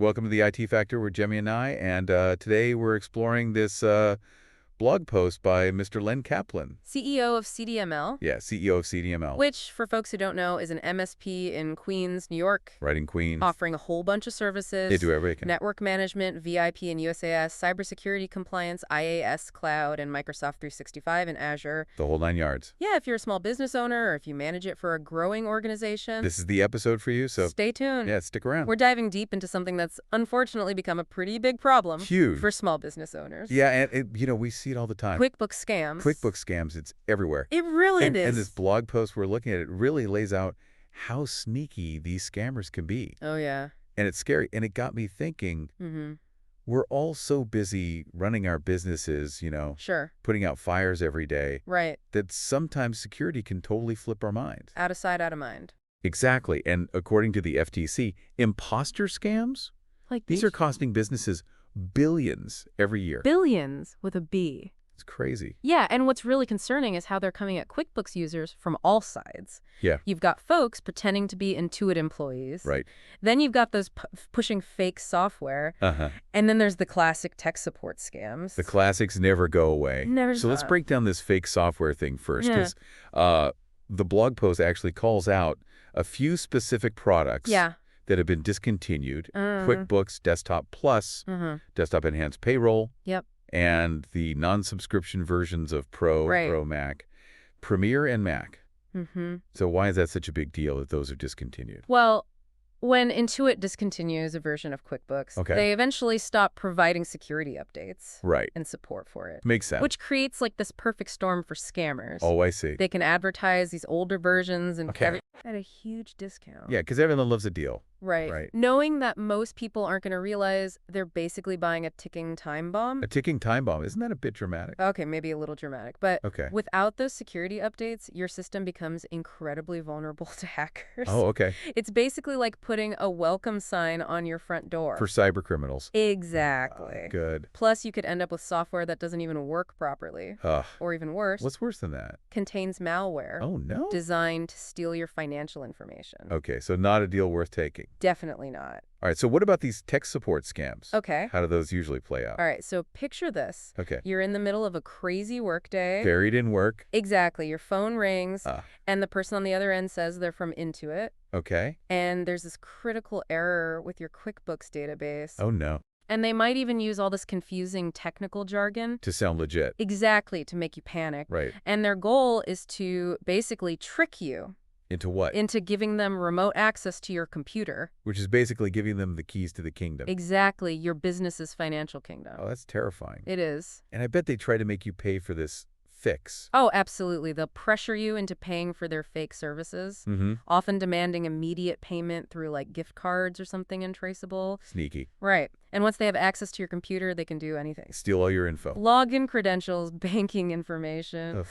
Welcome to the IT Factor. We're Jemmy and I, and today we're exploring this blog post by Mr. Len Kaplan. CEO of CDML. Yeah, CEO of CDML. Which, for folks who don't know, is an MSP in Queens, New York. Right in Queens. Offering a whole bunch of services. They do everything. Network management, VoIP and USAS, cybersecurity compliance, IaaS cloud, and Microsoft 365 and Azure. The whole 9 yards. Yeah, if you're a small business owner or if you manage it for a growing organization. This is the episode for you, so stay tuned. Yeah, stick around. We're diving deep into something that's unfortunately become a pretty big problem. Huge. For small business owners. Yeah, and we see it all the time. QuickBooks scams. QuickBooks scams, it's everywhere. It really is. And this blog post we're looking at, it really lays out how sneaky these scammers can be. Oh, yeah. And it's scary. And it got me thinking, we're all so busy running our businesses, Sure. putting out fires every day, Right. that sometimes security can totally flip our minds. Out of sight, out of mind. Exactly. And according to the FTC, imposter scams, these are costing businesses billions every year. Billions with a B. It's crazy. Yeah, and what's really concerning is how they're coming at QuickBooks users from all sides. Yeah. You've got folks pretending to be Intuit employees. Right. Then you've got those pushing fake software. And then there's the classic tech support scams. The classics never go away. Never So let's stop. break down this fake software thing first, Yeah. because the blog post actually calls out a few specific products that have been discontinued. QuickBooks Desktop Plus, Desktop Enhanced Payroll, Yep. and the non-subscription versions of Pro, Pro Mac, Premiere, and Mac. So why is that such a big deal that those are discontinued? Well, when Intuit discontinues a version of QuickBooks, they eventually stop providing security updates and support for it. Makes sense. Which creates like this perfect storm for scammers. Oh, I see. They can advertise these older versions and at a huge discount. Yeah, because everyone loves a deal. Right. Knowing that most people aren't going to realize they're basically buying a ticking time bomb. A ticking time bomb. Isn't that a bit dramatic? Okay, maybe a little dramatic. But without those security updates, your system becomes incredibly vulnerable to hackers. Oh, okay. It's basically like putting a welcome sign on your front door. For cyber criminals. Exactly. Good. Plus, you could end up with software that doesn't even work properly. Or even worse. What's worse than that? Contains malware. Oh, no. Designed to steal your financial information. Okay, so not a deal worth taking. Definitely not. All right, so what about these tech support scams? Okay. How do those usually play out? All right, so picture this. Okay. You're in the middle of a crazy workday. Buried in work. Exactly. Your phone rings, and the person on the other end says they're from Intuit. Okay. And there's this critical error with your QuickBooks database. Oh, no. And they might even use all this confusing technical jargon. To sound legit. Exactly, to make you panic. Right. And their goal is to basically trick you. Into what? Into giving them remote access to your computer. Which is basically giving them the keys to the kingdom. Exactly, your business's financial kingdom. Oh, that's terrifying. It is. And I bet they try to make you pay for this fix. Oh, absolutely. They'll pressure you into paying for their fake services, often demanding immediate payment through like gift cards or something untraceable. Sneaky. Right. And once they have access to your computer, they can do anything. Steal all your info. Login credentials, banking information.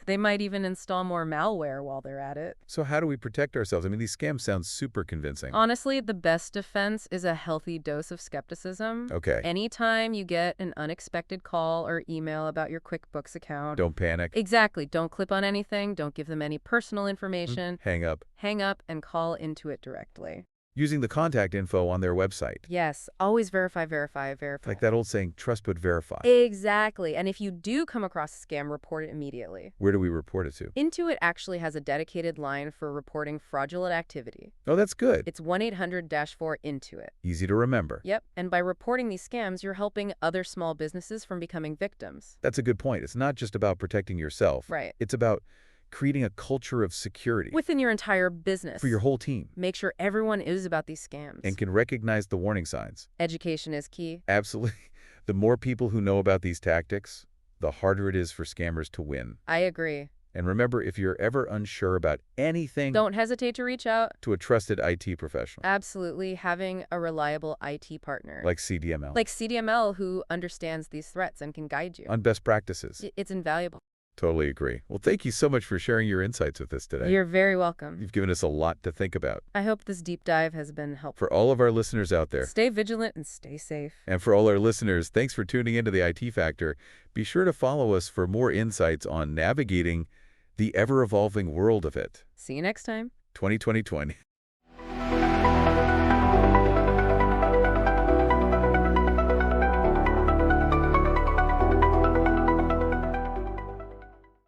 They might even install more malware while they're at it. So how do we protect ourselves? I mean, these scams sound super convincing. Honestly, the best defense is a healthy dose of skepticism. Okay. Anytime you get an unexpected call or email about your QuickBooks account. Don't panic. Exactly. Don't click on anything. Don't give them any personal information. Hang up. Hang up and call Intuit directly. Using the contact info on their website. Yes. Always verify, verify, verify. Like that old saying, trust but verify. Exactly. And if you do come across a scam, report it immediately. Where do we report it to? Intuit actually has a dedicated line for reporting fraudulent activity. Oh, that's good. It's 1-800-4-INTUIT. Easy to remember. Yep. And by reporting these scams, you're helping other small businesses from becoming victims. That's a good point. It's not just about protecting yourself. Right. It's about creating a culture of security. Within your entire business. For your whole team. Make sure everyone is about these scams. And can recognize the warning signs. Education is key. Absolutely. The more people who know about these tactics, the harder it is for scammers to win. I agree. And remember, if you're ever unsure about anything, don't hesitate to reach out to a trusted IT professional. Absolutely. Having a reliable IT partner. Like CDML. Like CDML, who understands these threats and can guide you. On best practices. It's invaluable. Totally agree. Well, thank you so much for sharing your insights with us today. You're very welcome. You've given us a lot to think about. I hope this deep dive has been helpful. For all of our listeners out there, stay vigilant and stay safe. And for all our listeners, thanks for tuning into the IT Factor. Be sure to follow us for more insights on navigating the ever-evolving world of it. See you next time. 2020.